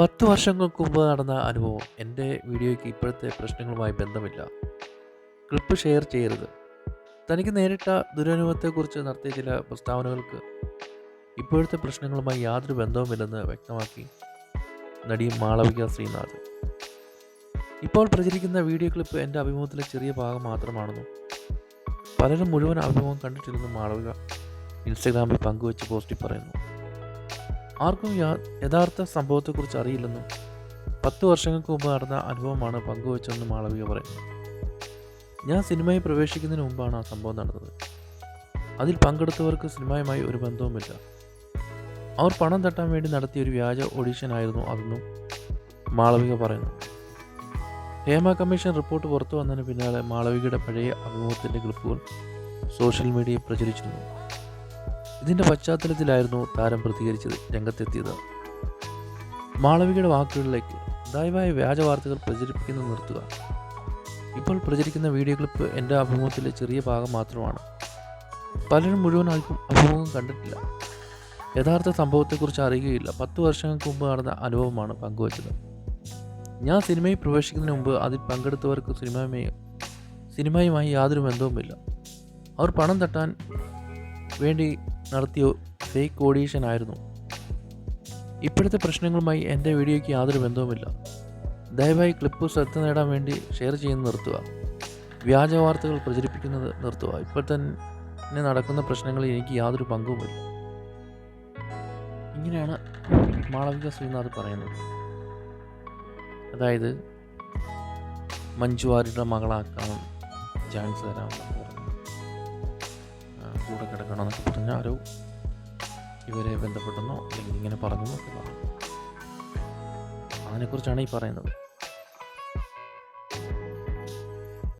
10 വർഷങ്ങൾക്ക് മുമ്പ് നടന്ന അനുഭവം എൻ്റെ വീഡിയോയ്ക്ക് ഇപ്പോഴത്തെ പ്രശ്നങ്ങളുമായി ബന്ധമില്ല. ക്ലിപ്പ് ഷെയർ ചെയ്യരുത്. തനിക്ക് നേരിട്ട ദുരനുഭവത്തെക്കുറിച്ച് നടത്തിയ ചില പ്രസ്താവനകൾക്ക് ഇപ്പോഴത്തെ പ്രശ്നങ്ങളുമായി യാതൊരു ബന്ധവുമില്ലെന്ന് വ്യക്തമാക്കി നടി മാളവിക ശ്രീനാഥ്. ഇപ്പോൾ പ്രചരിക്കുന്ന വീഡിയോ ക്ലിപ്പ് എൻ്റെ അഭിമുഖത്തിലെ ചെറിയ ഭാഗം മാത്രമാണെന്നും പലരും മുഴുവൻ അഭിമുഖം കണ്ടിട്ടില്ലെന്നും മാളവിക ഇൻസ്റ്റഗ്രാമിൽ പങ്കുവച്ച് പോസ്റ്റിൽ പറയുന്നു. ആർക്കും യഥാർത്ഥ സംഭവത്തെക്കുറിച്ച് അറിയില്ലെന്നും 10 വർഷങ്ങൾക്ക് മുമ്പ് നടന്ന അനുഭവമാണ് പങ്കുവച്ചതെന്നും മാളവിക പറയുന്നു. ഞാൻ സിനിമയിൽ പ്രവേശിക്കുന്നതിന് മുമ്പാണ് ആ സംഭവം നടന്നത്. അതിൽ പങ്കെടുത്തവർക്ക് സിനിമയുമായി ഒരു ബന്ധവുമില്ല. അവർ പണം തട്ടാൻ വേണ്ടി നടത്തിയ ഒരു വ്യാജ ഓഡിഷനായിരുന്നു അതെന്നും മാളവിക പറയുന്നു. ഹേമ കമ്മീഷൻ റിപ്പോർട്ട് പുറത്തു വന്നതിന് പിന്നാലെ മാളവികയുടെ പഴയ അഭിമുഖത്തിൻ്റെ ക്ലിപ്പുകൾ സോഷ്യൽ മീഡിയയിൽ പ്രചരിച്ചിരുന്നു. ഇതിൻ്റെ പശ്ചാത്തലത്തിലായിരുന്നു താരം പ്രതികരിച്ചത് രംഗത്തെത്തിയത്. മാളവികയുടെ വാക്കുകളിലേക്ക്, ദയവായി വ്യാജ വാർത്തകൾ പ്രചരിപ്പിക്കുന്നത് നിർത്തുക. ഇപ്പോൾ പ്രചരിക്കുന്ന വീഡിയോ ക്ലിപ്പ് എൻ്റെ അഭിമുഖത്തിലെ ചെറിയ ഭാഗം മാത്രമാണ്. പലരും മുഴുവൻ അഭിമുഖം കണ്ടിട്ടില്ല. യഥാർത്ഥ സംഭവത്തെക്കുറിച്ച് അറിയുകയില്ല. 10 വർഷങ്ങൾക്ക് മുമ്പ് നടന്ന അനുഭവമാണ് പങ്കുവച്ചത്. ഞാൻ സിനിമയിൽ പ്രവേശിക്കുന്നതിന് മുമ്പ് അതിൽ പങ്കെടുത്തവർക്ക് സിനിമയുമായി യാതൊരു ബന്ധവുമില്ല. അവർ പണം തട്ടാൻ വേണ്ടി നടത്തിയ ഫേക്ക് ഓഡീഷൻ ആയിരുന്നു. ഇപ്പോഴത്തെ പ്രശ്നങ്ങളുമായി എൻ്റെ വീഡിയോയ്ക്ക് യാതൊരു ബന്ധവുമില്ല. ദയവായി ക്ലിപ്പ് ശ്രദ്ധ നേടാൻ വേണ്ടി ഷെയർ ചെയ്യുന്നത് നിർത്തുക. വ്യാജ വാർത്തകൾ പ്രചരിപ്പിക്കുന്നത് നിർത്തുക. ഇപ്പോൾ തന്നെ നടക്കുന്ന പ്രശ്നങ്ങളിൽ എനിക്ക് യാതൊരു പങ്കുമില്ല. ഇങ്ങനെയാണ് മാളവിക ശ്രീനാഥ് പറയുന്നത്. അതായത് മഞ്ജു വാര്യരുടെ മകളാക്കാൻ ചാൻസ് തരാമെന്നൊക്കെ പറഞ്ഞു, കൂടെ കിടക്കണമെന്നൊക്കെ പറഞ്ഞ് ആരോ ഇവരെ ബന്ധപ്പെട്ടെന്നോ അല്ലെങ്കിൽ ഇങ്ങനെ പറഞ്ഞു എന്നൊക്കെ പറഞ്ഞു. അതിനെക്കുറിച്ചാണ് ഈ പറയുന്നത്.